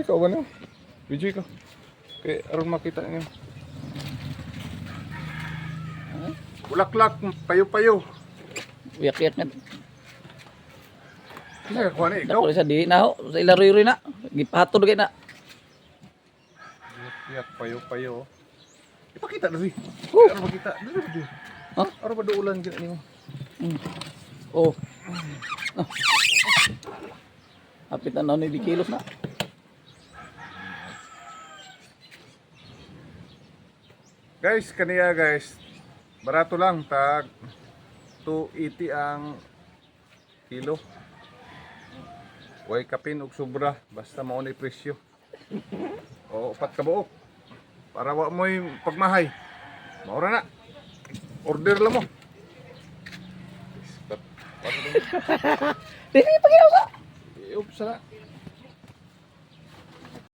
ikaw ba na? Video ko. Okay, aron makita niyo. Bulaklak, payo-payo. Uyak-uyak nga. Kaya kuha na ikaw. Dako sa di na ho. Sa ilaroy na. Gipahatod kay na. Yak, payo-payo. Ipakita na rin. Oh. Aron makita. Ha? Aron ba ulan gina niyo? Oh. Ah. Hapit na ni di kilos na. Guys, kaniya guys. Barato lang tag 280 ang kilo. Way kapin og sobra basta mao ni presyo. O upat ka buok. Para wa mo'y pagmahay. Maura na. Order lang mo. Dili paginaw sa. Oops, sana.